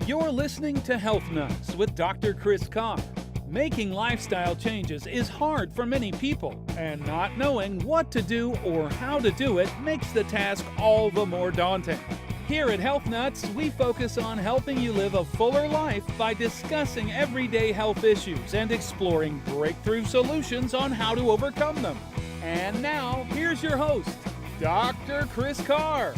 You're listening to Health Nuts with Dr. Chris Carr. Making lifestyle changes is hard for many people, and not knowing what to do or how to do it makes the task all the more daunting. Here at Health Nuts, we focus on helping you live a fuller life by discussing everyday health issues and exploring breakthrough solutions on how to overcome them. And now, here's your host, Dr. Chris Carr.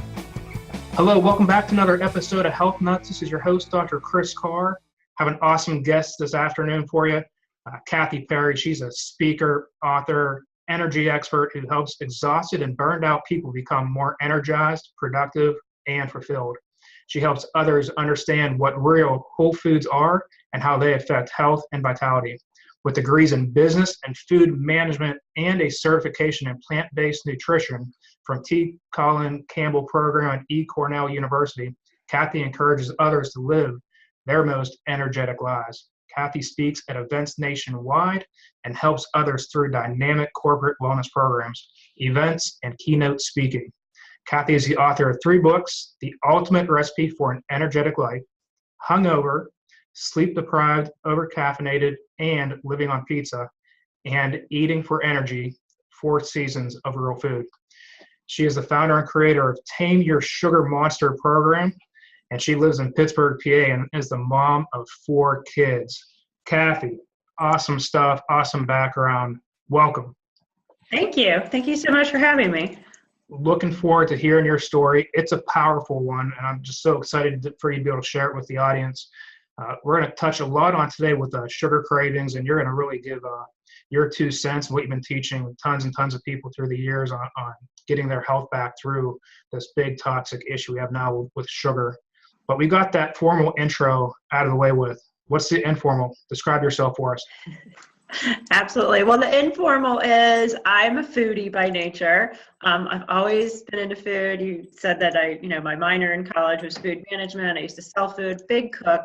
Hello, welcome back to another episode of Health Nuts. This is your host, Dr. Chris Carr. I have an awesome guest this afternoon for you, Kathy Parry. She's a speaker, author, energy expert who helps exhausted and burned out people become more energized, productive, and fulfilled. She helps others understand what real whole foods are and how they affect health and vitality. With degrees in business and food management and a certification in plant-based nutrition from T. Colin Campbell program at E. Cornell University, Kathy encourages others to live their most energetic lives. Kathy speaks at events nationwide and helps others through dynamic corporate wellness programs, events, and keynote speaking. Kathy is the author of 3 books: The Ultimate Recipe for an Energetic Life, Hungover, Sleep Deprived, Overcaffeinated, and Living on Pizza, and Eating for Energy, 4 Seasons of Real Food. She is the founder and creator of Tame Your Sugar Monster program, and she lives in Pittsburgh, PA, and is the mom of 4 kids. Kathy, awesome stuff, awesome background. Welcome. Thank you. Thank you so much for having me. Looking forward to hearing your story. It's a powerful one, and I'm just so excited for you to be able to share it with the audience. We're going to touch a lot on today with sugar cravings, and you're going to really give your 2 cents, what you've been teaching tons and tons of people through the years on getting their health back through this big toxic issue we have now with sugar. But we got that formal intro out of the way with. What's the informal? Describe yourself for us. Absolutely. Well, the informal is I'm a foodie by nature. I've always been into food. You said that my minor in college was food management. I used to sell food, big cook.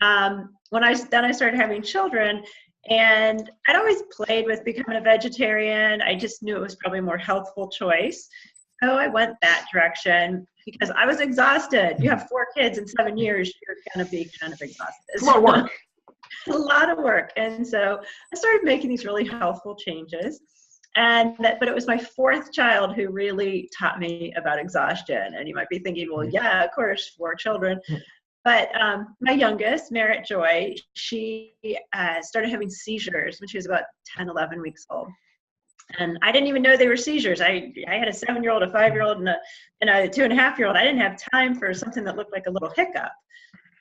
When I started having children, and I'd always played with becoming a vegetarian. I just knew it was probably a more healthful choice. So I went that direction because I was exhausted. You have 4 kids in 7 years, you're going to be kind of exhausted. It's a lot of work. A lot of work. And so I started making these really healthful changes. But it was my 4th child who really taught me about exhaustion. And you might be thinking, well, yeah, of course, 4 children. But my youngest, Merritt Joy, she started having seizures when she was about 10, 11 weeks old. And I didn't even know they were seizures. I had a 7-year-old, a 5-year-old, and a 2.5-year-old. I didn't have time for something that looked like a little hiccup.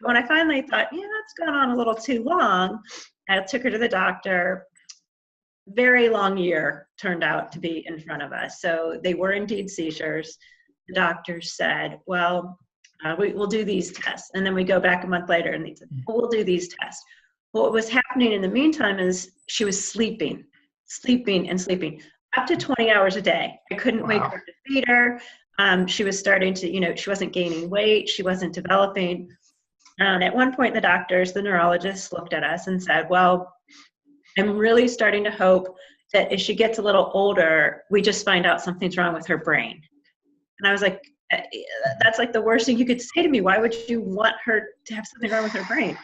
When I finally thought, it's gone on a little too long, I took her to the doctor. Very long year turned out to be in front of us. So they were indeed seizures. The doctor said, well, we'll do these tests. And then we go back a month later and they said, we'll do these tests. What was happening in the meantime is she was sleeping up to 20 hours a day. I couldn't wake her to feed her. She was starting to, she wasn't gaining weight. She wasn't developing. And at one point, the neurologists looked at us and said, well, I'm really starting to hope that as she gets a little older, we just find out something's wrong with her brain. And I was like, that's like the worst thing you could say to me. Why would you want her to have something wrong with her brain?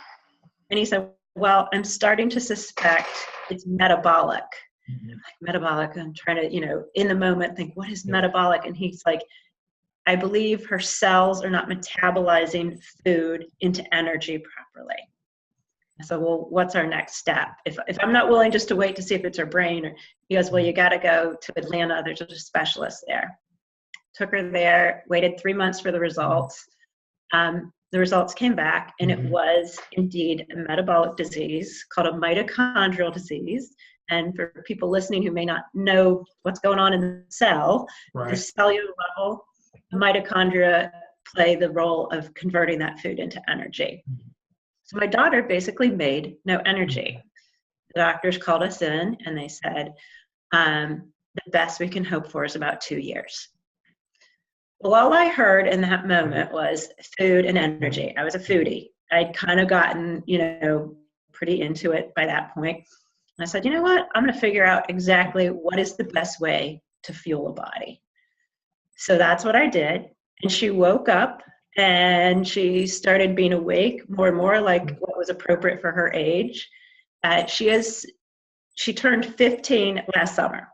And he said, well, I'm starting to suspect it's metabolic. Mm-hmm. Like, metabolic. I'm trying to, in the moment think, what is metabolic? And he's like, I believe her cells are not metabolizing food into energy properly. I said, well, what's our next step? If I'm not willing just to wait to see if it's her brain, or he goes, well, you got to go to Atlanta. There's a specialist there. Took her there, waited 3 months for the results. The results came back, and it was indeed a metabolic disease called a mitochondrial disease. And for people listening who may not know what's going on in the cell, at the cellular level, mitochondria play the role of converting that food into energy. So my daughter basically made no energy. The doctors called us in and they said, the best we can hope for is about 2 years. Well, all I heard in that moment was food and energy. I was a foodie. I'd kind of gotten, pretty into it by that point. And I said, you know what? I'm going to figure out exactly what is the best way to fuel a body. So that's what I did. And she woke up And she started being awake more and more, like what was appropriate for her age. She turned 15 last summer.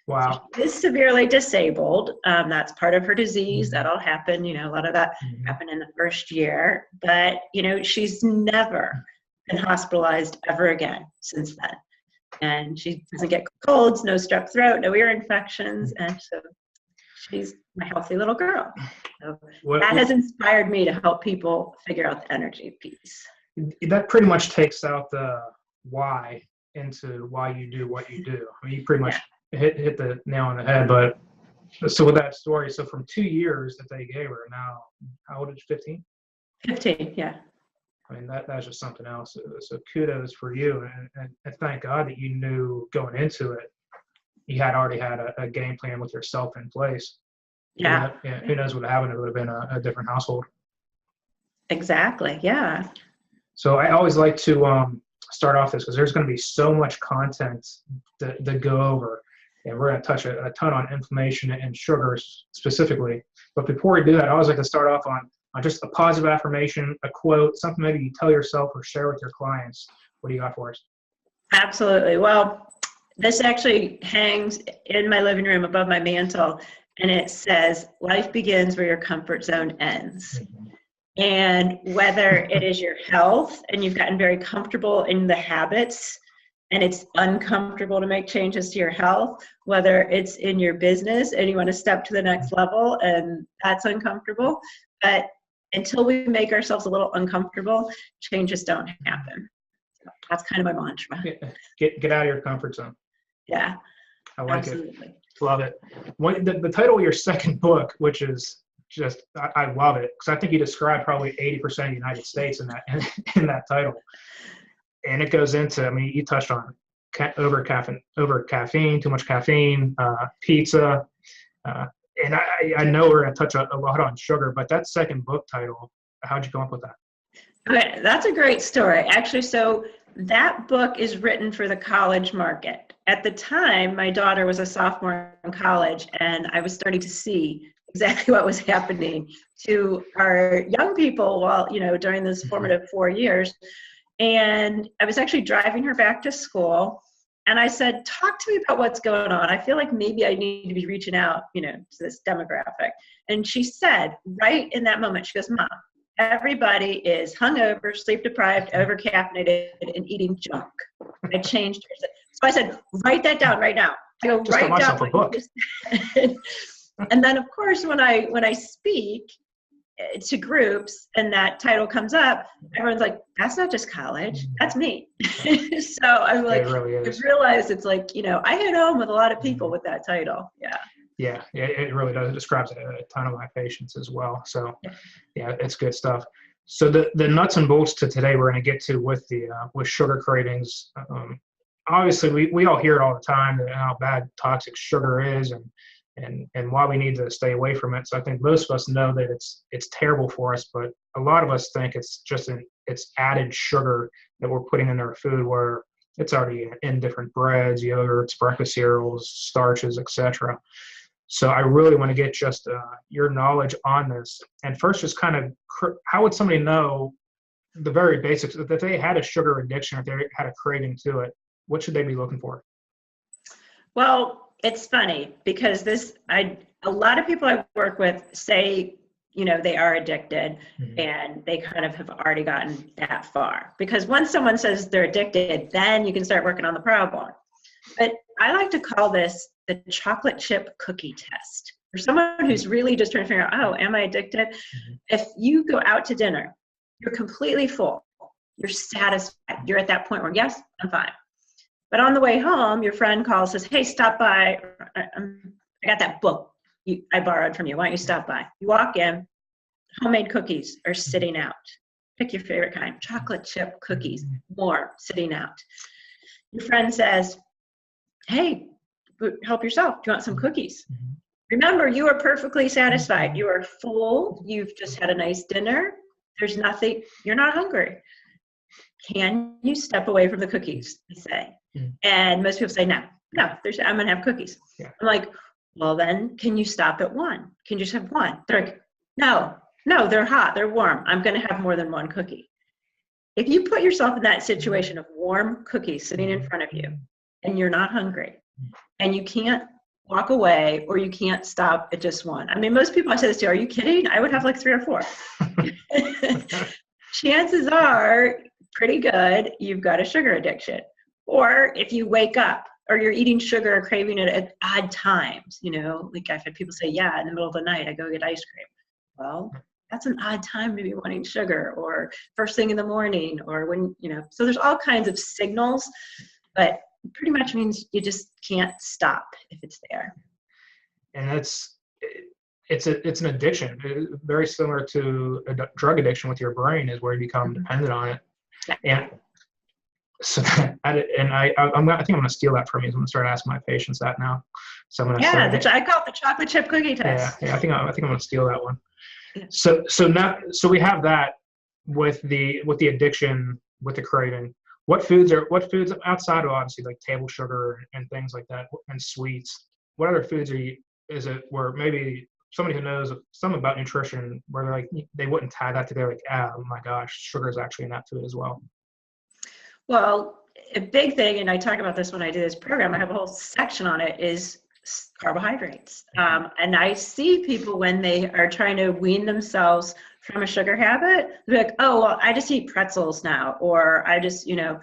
Wow. She is severely disabled. That's part of her disease. That'll happen. A lot of that happened in the first year. But, she's never been hospitalized ever again since then. And she doesn't get colds, no strep throat, no ear infections. And so she's my healthy little girl. So that has inspired me to help people figure out the energy piece. That pretty much takes out the why into why you do what you do. I mean, you pretty much hit the nail on the head. But so with that story, so from 2 years that they gave her, now how old is she? 15? 15, yeah. I mean, that's just something else. So kudos for you, and thank God that you knew going into it, you had already had a game plan with yourself in place. Yeah. Who knows what happened? It would have been a different household. Exactly. Yeah. So I always like to start off this because there's going to be so much content to go over, and we're going to touch a ton on inflammation and sugars specifically. But before we do that, I always like to start off on just a positive affirmation, a quote, something maybe you tell yourself or share with your clients. What do you got for us? Absolutely. Well, this actually hangs in my living room above my mantle, and it says, "Life begins where your comfort zone ends." And whether it is your health and you've gotten very comfortable in the habits and it's uncomfortable to make changes to your health, whether it's in your business and you want to step to the next level and that's uncomfortable, but until we make ourselves a little uncomfortable, changes don't happen. So that's kind of my mantra. Get out of your comfort zone. Yeah, I like absolutely. it. Love it. The title of your second book, which is just, I love it, because I think you described probably 80% of the United States in that title. And it goes into, I mean, you touched on over caffeine, too much caffeine, pizza, and I know we're going to touch a lot on sugar, but that second book title, how'd you come up with that? Okay, that's a great story. Actually, so that book is written for the college market. At the time, my daughter was a sophomore in college, and I was starting to see exactly what was happening to our young people during this formative 4 years. And I was actually driving her back to school, and I said, "Talk to me about what's going on. I feel like maybe I need to be reaching out, to this demographic." And she said, right in that moment, she goes, "Mom, everybody is hungover, sleep deprived, over-caffeinated, and eating junk." I changed her. So I said, "Write that down right now." I go, just "Write down a book." And then, of course, when I speak to groups and that title comes up, everyone's like, "That's not just college, that's me." So I'm like, it really is. I realized it's like, I hit home with a lot of people with that title. Yeah, it really does. It describes a ton of my patients as well. So, yeah, it's good stuff. So the nuts and bolts to today we're going to get to with sugar cravings. Obviously, we all hear it all the time, how bad toxic sugar is and why we need to stay away from it. So I think most of us know that it's terrible for us, but a lot of us think it's just it's added sugar that we're putting in our food, where it's already in different breads, yogurts, breakfast cereals, starches, etc. So I really want to get just your knowledge on this. And first, just kind of, how would somebody know the very basics? If they had a sugar addiction, or if they had a craving to it, what should they be looking for? Well, it's funny because a lot of people I work with say, they are addicted, and they kind of have already gotten that far. Because once someone says they're addicted, then you can start working on the problem. But I like to call this the chocolate chip cookie test. For someone who's really just trying to figure out, oh, am I addicted? If you go out to dinner, you're completely full, you're satisfied, you're at that point where, yes, I'm fine. But on the way home, your friend calls, says, "Hey, stop by. I got that book I borrowed from you. Why don't you stop by?" You walk in, homemade cookies are sitting out. Pick your favorite kind. Chocolate chip cookies, more sitting out. Your friend says, "Hey, help yourself. Do you want some cookies?" Remember, you are perfectly satisfied. You are full. You've just had a nice dinner. There's nothing. You're not hungry. Can you step away from the cookies? I say. And most people say, no, I'm going to have cookies. Yeah. I'm like, well, then can you stop at one? Can you just have one? They're like, no, No, they're hot, they're warm. I'm going to have more than one cookie. If you put yourself in that situation of warm cookies sitting in front of you and you're not hungry and you can't walk away or you can't stop at just one. I mean, most people I say this to, are you kidding? I would have like 3 or 4. Chances are pretty good you've got a sugar addiction. Or if you wake up or you're eating sugar or craving it at odd times, you know, like I've had people say, yeah, in the middle of the night, I go get ice cream. Well, that's an odd time to be wanting sugar, or first thing in the morning, or when, you know, so there's all kinds of signals, but it pretty much means you just can't stop if it's there. And it's an addiction, very similar to a drug addiction with your brain, is where you become dependent on it. And so, I think I'm going to steal that from you. I'm going to start asking my patients that now. So I'm going to I call it the chocolate chip cookie test. Yeah, I think I'm going to steal that one. Yeah. So we have that with the addiction, with the craving. What foods outside of obviously like table sugar and things like that and sweets? What other foods is it where maybe somebody who knows something about nutrition, where they're like, they wouldn't tie that together, like, oh my gosh, sugar is actually in that food as well? Well, a big thing, and I talk about this when I do this program, I have a whole section on it, is carbohydrates. And I see people when they are trying to wean themselves from a sugar habit, they're like, oh, well, I just eat pretzels now, or I just, you know,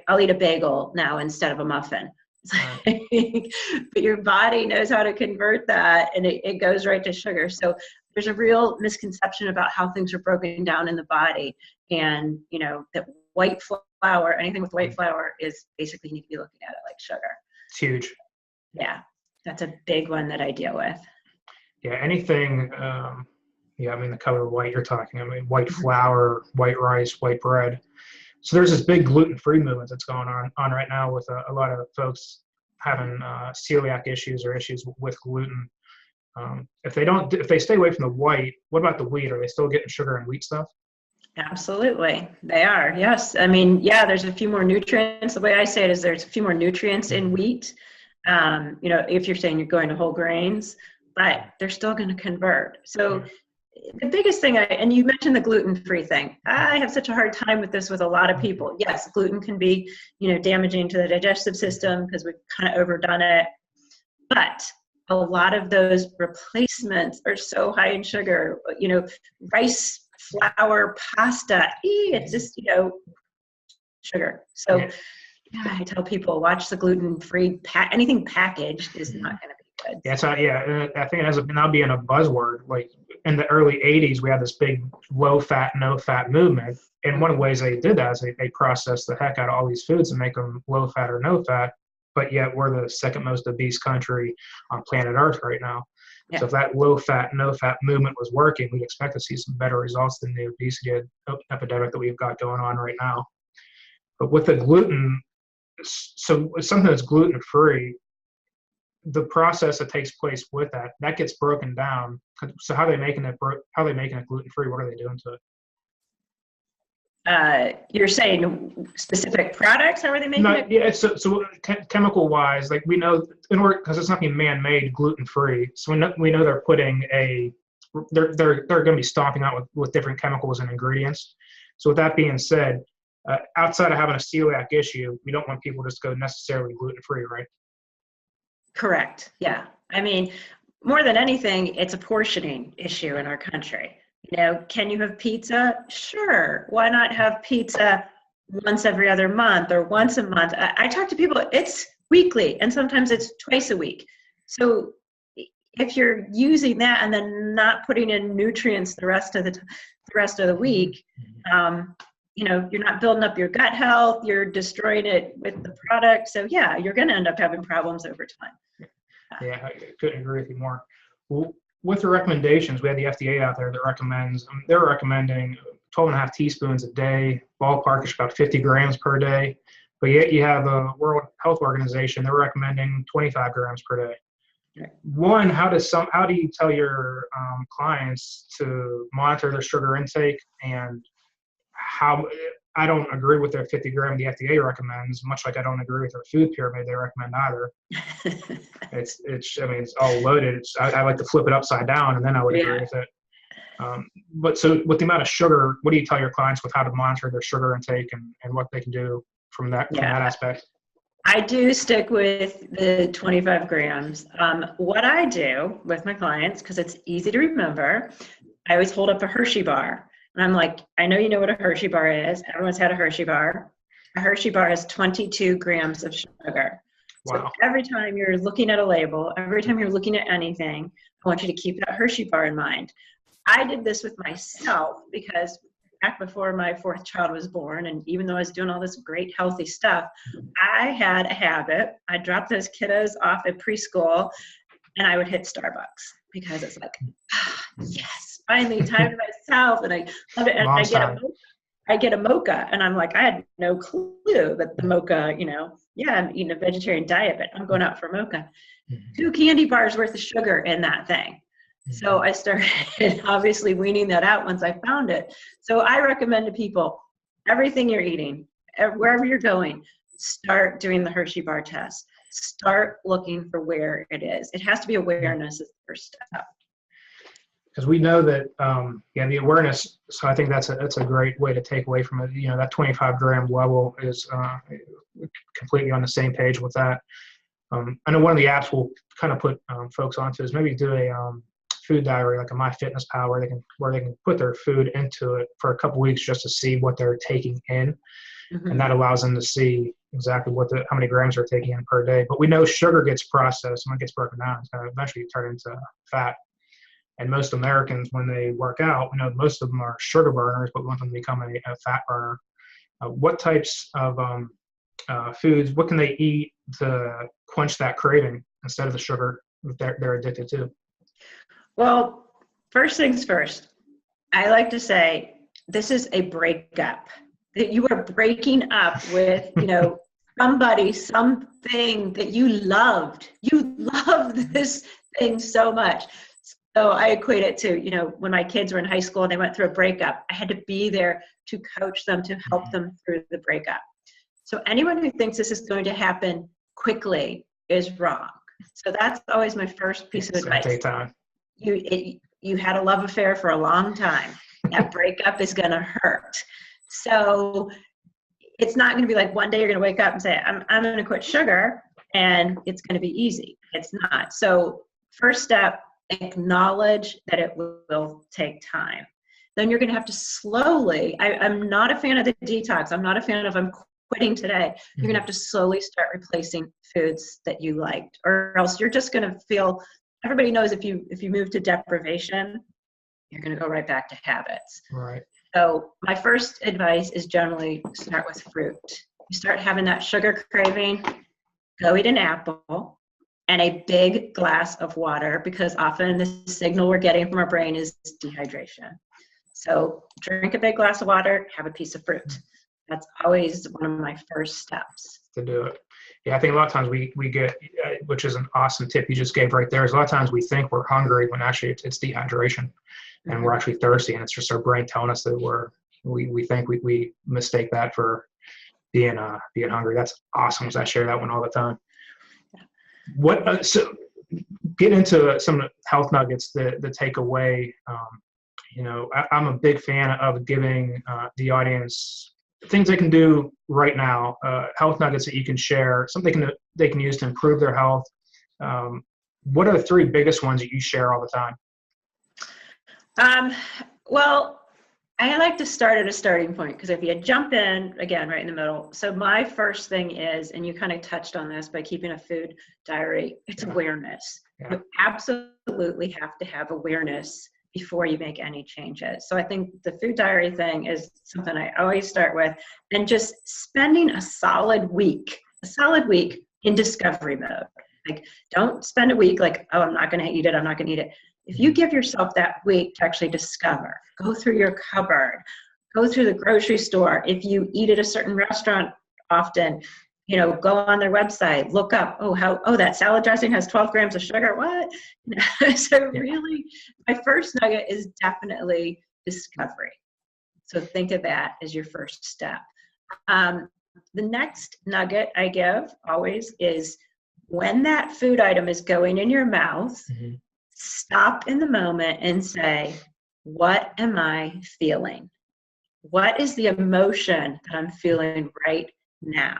I'll eat a bagel now instead of a muffin. But your body knows how to convert that, and it goes right to sugar. So there's a real misconception about how things are broken down in the body, and you know that white flour, anything with white flour, is basically, you need to be looking at it like sugar. It's huge. Yeah, that's a big one that I deal with. Yeah, anything. I mean, the color white you're talking. I mean, white flour, white rice, white bread. So there's this big gluten-free movement that's going on right now with a lot of folks having celiac issues or issues with gluten. If they stay away from the white, what about the wheat? Are they still getting sugar and wheat stuff? Absolutely, they are. Yes, I mean, yeah, there's a few more nutrients. The way I say it is, there's a few more nutrients in wheat. You know, if you're saying you're going to whole grains, but they're still going to convert. So the biggest thing, and you mentioned the gluten-free thing. I have such a hard time with this with a lot of people. Yes, gluten can be, you know, damaging to the digestive system because we've kind of overdone it. But a lot of those replacements are so high in sugar. You know, rice, flour, pasta. It's just, you know, sugar. So yeah, I tell people, watch the gluten-free. Anything packaged is not going to be good. Yeah, so I think it has now being a buzzword. Like in the early 80s, we had this big low-fat, no-fat movement. And one of the ways they did that is they processed the heck out of all these foods and make them low-fat or no-fat. But yet we're the second most obese country on planet Earth right now. Yeah. So if that low-fat, no-fat movement was working, we'd expect to see some better results than the obesity epidemic that we've got going on right now. But with the gluten, so something that's gluten-free, the process that takes place with that gets broken down. So how are they making it gluten-free? What are they doing to it? You're saying specific products? How are they making it? Yeah, so chemical-wise, like we know, in order, because it's not being man-made gluten-free, so we know they're putting they're going to be stomping out with different chemicals and ingredients. So with that being said, outside of having a celiac issue, we don't want people just to go necessarily gluten-free, right? Correct. Yeah. I mean, more than anything, it's a portioning issue in our country. You know, can you have pizza? Sure. Why not have pizza once every other month or once a month? I talk to people, it's weekly, and sometimes it's twice a week. So if you're using that and then not putting in nutrients the rest of the week, you know, you're not building up your gut health, you're destroying it with the product. So yeah, you're going to end up having problems over time. Yeah, I couldn't agree with you more. Well, with the recommendations, we had the FDA out there that recommends, they're recommending 12.5 teaspoons a day. Ballpark is about 50 grams per day. But yet you have a World Health Organization, they're recommending 25 grams per day. Okay. One, how do you tell your clients to monitor their sugar intake, and how? I don't agree with their 50 gram the FDA recommends, much like I don't agree with their food pyramid they recommend either. I mean, it's all loaded. I like to flip it upside down, and then I would agree with it. But so with the amount of sugar, what do you tell your clients with how to monitor their sugar intake and what they can do from that aspect? I do stick with the 25 grams. What I do with my clients, because it's easy to remember, I always hold up a Hershey bar. And I'm like, I know you know what a Hershey bar is. Everyone's had a Hershey bar. A Hershey bar has 22 grams of sugar. Wow. So every time you're looking at a label, every time you're looking at anything, I want you to keep that Hershey bar in mind. I did this with myself because back before my fourth child was born, and even though I was doing all this great healthy stuff, I had a habit. I dropped those kiddos off at preschool and I would hit Starbucks because it's like, yes, finally time to myself. And I love it. And I get a mocha, and I'm like, I had no clue that the mocha, I'm eating a vegetarian diet, but I'm going out for a mocha. 2 candy bars worth of sugar in that thing. So I started obviously weaning that out once I found it. So I recommend to people, everything you're eating, wherever you're going, start doing the Hershey bar test. Start looking for where it is. It has to be awareness is the first step. Because we know that, the awareness, so I think that's a great way to take away from it. That 25 gram level is completely on the same page with that. I know one of the apps we'll kind of put folks onto is maybe do a food diary, like a MyFitnessPal, where they can put their food into it for a couple weeks just to see what they're taking in. And that allows them to see exactly how many grams they're taking in per day. But we know sugar gets processed, and when it gets broken down, it's going to eventually turn into fat. And most Americans, when they work out, we know most of them are sugar burners, but we want them to become a fat burner. What types of foods, what can they eat to quench that craving instead of the sugar that they're addicted to? Well, first things first, I like to say this is a breakup. That you are breaking up with, somebody, something that you loved. You loved this thing so much. So I equate it to, when my kids were in high school and they went through a breakup, I had to be there to coach them, to help them through the breakup. So anyone who thinks this is going to happen quickly is wrong. So that's always my first piece of advice. Take time. You had a love affair for a long time. That breakup is going to hurt. So it's not going to be like one day you're going to wake up and say, I'm going to quit sugar and it's going to be easy. It's not. So first step, acknowledge that it will take time. Then you're going to have to slowly, I'm not a fan of the detox. I'm not a fan of I'm quitting today. You're going to have to slowly start replacing foods that you liked, or else you're just going to feel, everybody knows if you move to deprivation, you're going to go right back to habits. Right. So my first advice is generally start with fruit. You start having that sugar craving, go eat an apple and a big glass of water, because often the signal we're getting from our brain is dehydration. So drink a big glass of water, have a piece of fruit. That's always one of my first steps. To do it. Yeah, I think a lot of times we get, which is an awesome tip you just gave right there, is a lot of times we think we're hungry when actually it's dehydration. And we're actually thirsty, and it's just our brain telling us that we think we mistake that for being hungry. That's awesome, because I share that one all the time. What so get into some health nuggets that take away. I'm a big fan of giving the audience things they can do right now, health nuggets that you can share, something they can use to improve their health. What are the 3 biggest ones that you share all the time? Well, I like to start at a starting point, because if you jump in, again, right in the middle. So my first thing is, and you kind of touched on this by keeping a food diary, it's awareness. Yeah. You absolutely have to have awareness before you make any changes. So I think the food diary thing is something I always start with, and just spending a solid week in discovery mode. Like, don't spend a week like, oh, I'm not going to eat it. I'm not going to eat it. If you give yourself that week to actually discover, go through your cupboard, go through the grocery store. If you eat at a certain restaurant often, go on their website, look up, that salad dressing has 12 grams of sugar. What? So really, my first nugget is definitely discovery. So think of that as your first step. The next nugget I give always is, when that food item is going in your mouth, stop in the moment and say, what am I feeling? What is the emotion that I'm feeling right now?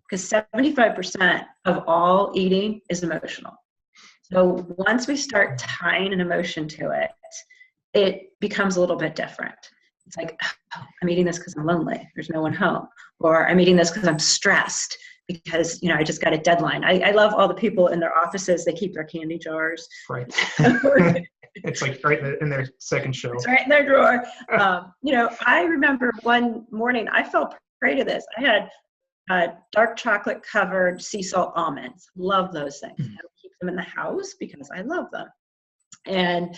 Because 75% of all eating is emotional. So once we start tying an emotion to it, it becomes a little bit different. It's like, oh, I'm eating this because I'm lonely. There's no one home. Or I'm eating this because I'm stressed because, I just got a deadline. I love all the people in their offices. They keep their candy jars. Right. It's like right in their second shelf. It's right in their drawer. I remember one morning, I fell prey to this. I had dark chocolate covered sea salt almonds. Love those things. I keep them in the house because I love them. And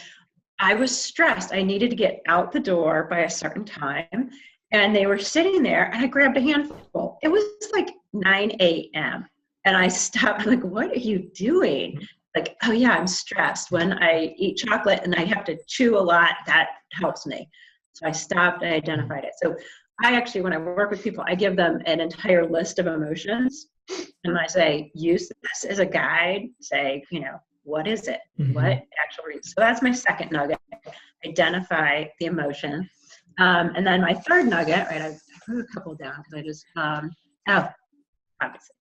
I was stressed. I needed to get out the door by a certain time. And they were sitting there, and I grabbed a handful. It was like 9 a.m. And I stopped. I'm like, what are you doing? Like, oh yeah, I'm stressed. When I eat chocolate and I have to chew a lot, that helps me. So I stopped and identified it. So I actually, when I work with people, I give them an entire list of emotions. And I say, use this as a guide. Say, what is it? What actual reason? So that's my second nugget. Identify the emotion. And then my third nugget, right, I wrote a couple down because I just, obviously.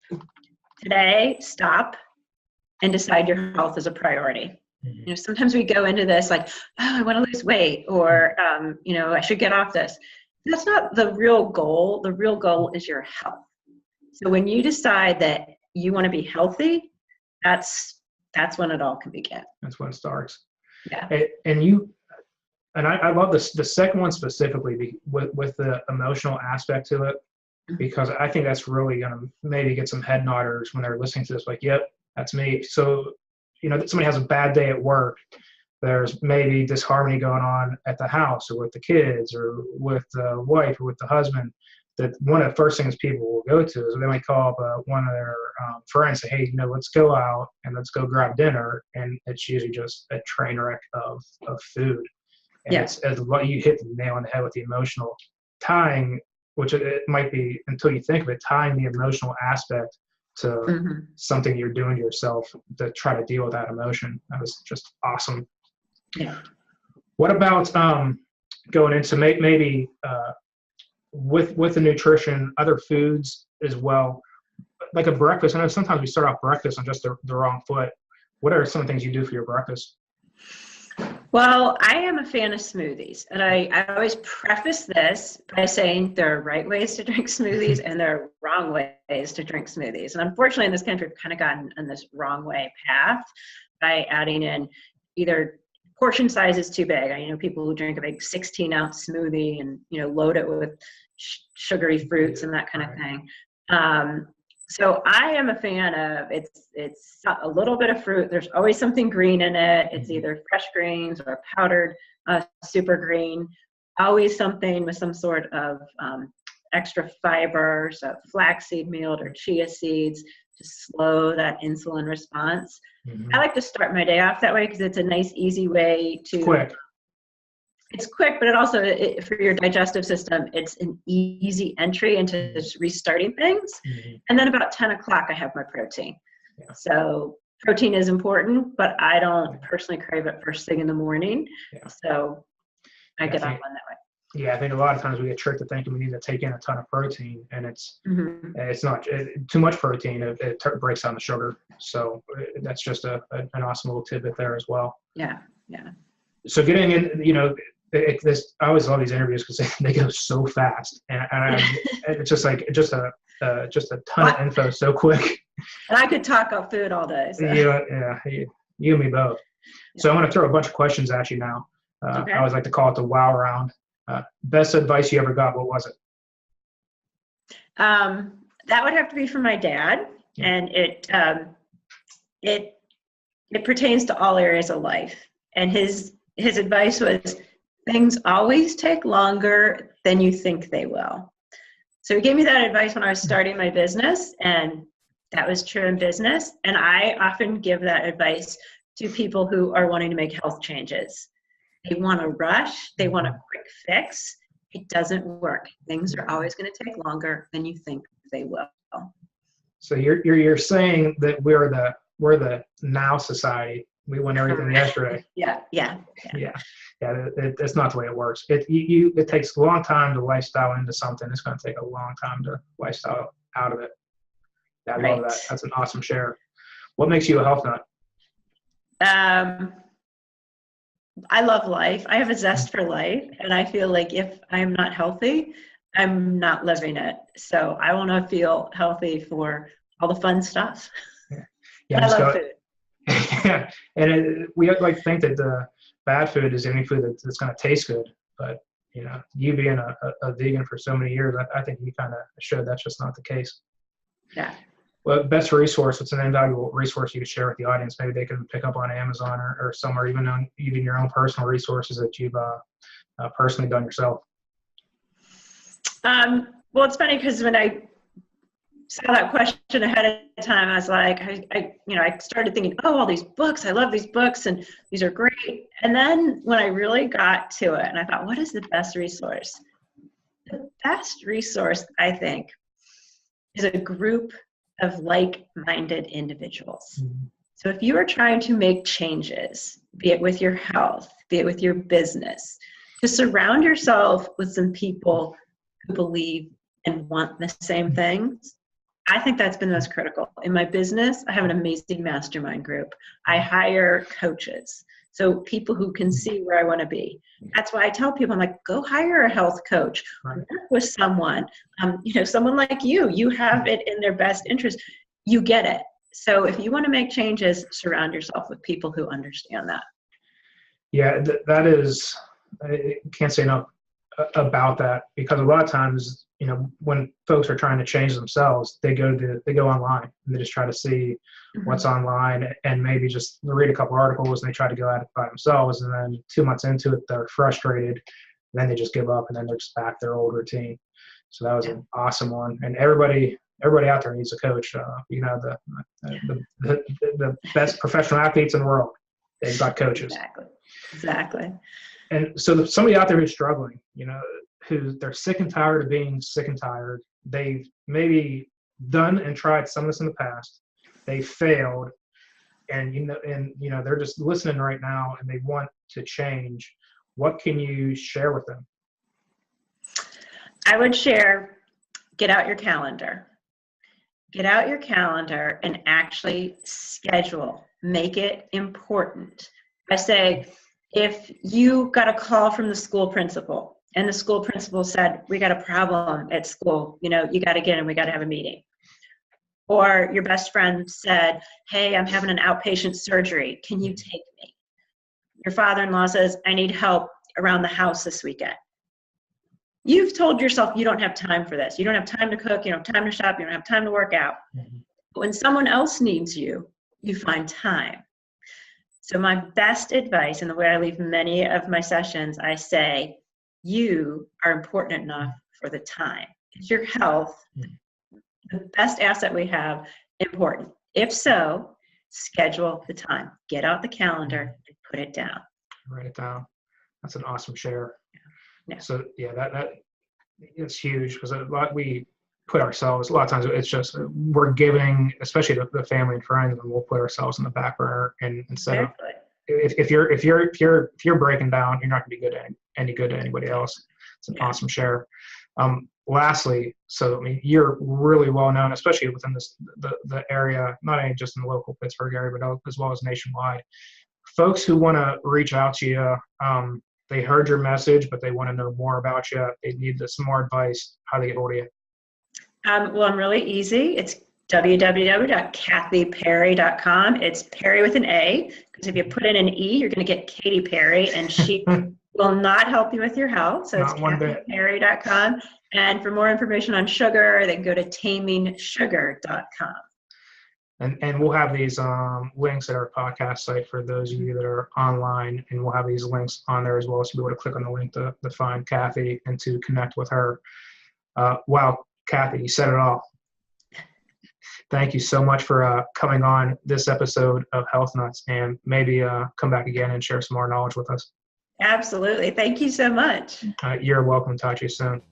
Today, stop and decide your health is a priority. Sometimes we go into this like, oh, I want to lose weight, or, I should get off this. That's not the real goal. The real goal is your health. So when you decide that you want to be healthy, that's when it all can begin. That's when it starts. Yeah. And I love this, the second one specifically with the emotional aspect to it, because I think that's really going to maybe get some head nodders when they're listening to this, like, yep, that's me. So, somebody has a bad day at work. There's maybe disharmony going on at the house or with the kids or with the wife or with the husband. That one of the first things people will go to is they might call up one of their friends and say, hey, let's go out and let's go grab dinner. And it's usually just a train wreck of food. And it's what you hit the nail on the head with the emotional tying, which it might be, until you think of it, tying the emotional aspect to something you're doing to yourself to try to deal with that emotion. That was just awesome. Yeah. What about going into maybe with the nutrition, other foods as well, like a breakfast? I know sometimes we start off breakfast on just the wrong foot. What are some things you do for your breakfast? Well, I am a fan of smoothies, and I always preface this by saying there are right ways to drink smoothies and there are wrong ways to drink smoothies. And unfortunately, in this country, we've kind of gotten on this wrong way path by adding in either portion size is too big. I know people who drink a big 16-ounce smoothie and load it with sugary fruits and that kind of thing. So I am a fan of it's a little bit of fruit. There's always something green in it. It's either fresh greens or powdered super green. Always something with some sort of extra fiber, so flaxseed meal or chia seeds to slow that insulin response. I like to start my day off that way because it's a nice, easy way to. Quick. It's quick, but it also, for your digestive system, it's an easy entry into restarting things. And then about 10 o'clock, I have my protein. Yeah. So protein is important, but I don't personally crave it first thing in the morning. Yeah. So I get off on that way. Yeah, I think a lot of times we get tricked to thinking we need to take in a ton of protein, and it's not too much protein. It breaks down the sugar. So that's just an awesome little tidbit there as well. Yeah, yeah. So getting in, I always love these interviews because they go so fast, and it's just like just a ton of info so quick. And I could talk about food all day. So. Yeah, you and me both. Yeah. So I'm going to throw a bunch of questions at you now. Okay. I always like to call it the wow round. Best advice you ever got? What was it? That would have to be from my dad, and it pertains to all areas of life. And his advice was, things always take longer than you think they will. So he gave me that advice when I was starting my business, and that was true in business. And I often give that advice to people who are wanting to make health changes. They want to rush. They want a quick fix. It doesn't work. Things are always going to take longer than you think they will. So you're saying that we're the now society, We won everything yesterday. Yeah. It's not the way it works. It takes a long time to lifestyle into something. It's going to take a long time to lifestyle out of it. I love that. That's an awesome share. What makes you a health nut? I love life. I have a zest for life, and I feel like if I'm not healthy, I'm not living it. So I want to feel healthy for all the fun stuff. Yeah, I love food. Yeah, and we like to think that the bad food is any food that's going to taste good. But you being a vegan for so many years, I think you kind of showed that's just not the case. Yeah. Well, best resource, what's an invaluable resource you could share with the audience? Maybe they can pick up on Amazon or somewhere, even your own personal resources that you've personally done yourself. Well, it's funny because when I saw that question ahead of time, I was like, I started thinking, all these books, I love these books and these are great. And then when I really got to it and I thought, what is the best resource? The best resource, I think, is a group of like-minded individuals. Mm-hmm. So if you are trying to make changes, be it with your health, be it with your business, to surround yourself with some people who believe and want the same things, I think that's been most critical. In my business, I have an amazing mastermind group. I hire coaches, so people who can see where I want to be. That's why I tell people, I'm like, go hire a health coach, work with someone, someone like you have it in their best interest. You get it. So if you want to make changes, surround yourself with people who understand that. Yeah, that is, I can't say enough about that, because a lot of times, when folks are trying to change themselves, they go online and they just try to see what's online and maybe just read a couple articles and they try to go at it by themselves. And then 2 months into it, they're frustrated. And then they just give up and then they're just back to their old routine. So that was an awesome one. And everybody out there needs a coach. The best professional athletes in the world, they've got coaches. Exactly. And so somebody out there who's struggling, who they're sick and tired of being sick and tired. They've maybe done and tried some of this in the past. They failed, and they're just listening right now, and they want to change. What can you share with them? I would share, get out your calendar. Get out your calendar and actually schedule. Make it important. I say, if you got a call from the school principal and the school principal said, we got a problem at school, you got to get in, we got to have a meeting. Or your best friend said, hey, I'm having an outpatient surgery. Can you take me? Your father-in-law says, I need help around the house this weekend. You've told yourself you don't have time for this. You don't have time to cook. You don't have time to shop. You don't have time to work out. Mm-hmm. But when someone else needs you, you find time. So my best advice, and the way I leave many of my sessions, I say, you are important enough for the time. Is your health the best asset we have important? If so, schedule the time. Get out the calendar and put it down. Write it down. That's an awesome share. Yeah. So that it's huge, because we put ourselves, a lot of times it's just, we're giving, especially to the family and friends, and we'll put ourselves in the back burner, and instead of, if you're breaking down, you're not going to be any good to anybody else. It's an awesome share. Lastly, you're really well known, especially within the area, not only just in the local Pittsburgh area, but as well as nationwide. Folks who want to reach out to you, they heard your message, but they want to know more about you. They need some more advice. How do they get hold of you? Well, I'm really easy. It's www.kathyparry.com. It's Perry with an A, because if you put in an E, you're going to get Katy Perry, and she will not help you with your health. So it's kathyparry.com. And for more information on sugar, they can go to tamingsugar.com. And we'll have these links at our podcast site for those of you that are online, and we'll have these links on there as well, so you'll be able to click on the link to find Kathy and to connect with her. Wow, Kathy, you said it all. Thank you so much for coming on this episode of Health Nuts, and maybe come back again and share some more knowledge with us. Absolutely. Thank you so much. You're welcome. Talk to you soon.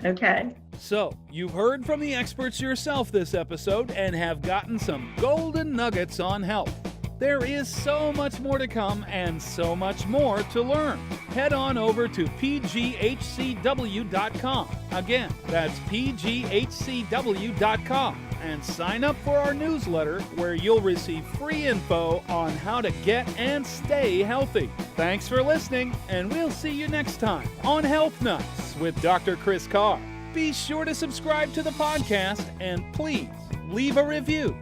Okay. So, you've heard from the experts yourself this episode and have gotten some golden nuggets on health. There is so much more to come and so much more to learn. Head on over to pghcw.com. Again, that's pghcw.com. And sign up for our newsletter where you'll receive free info on how to get and stay healthy. Thanks for listening, and we'll see you next time on Health Nuts with Dr. Chris Carr. Be sure to subscribe to the podcast and please leave a review.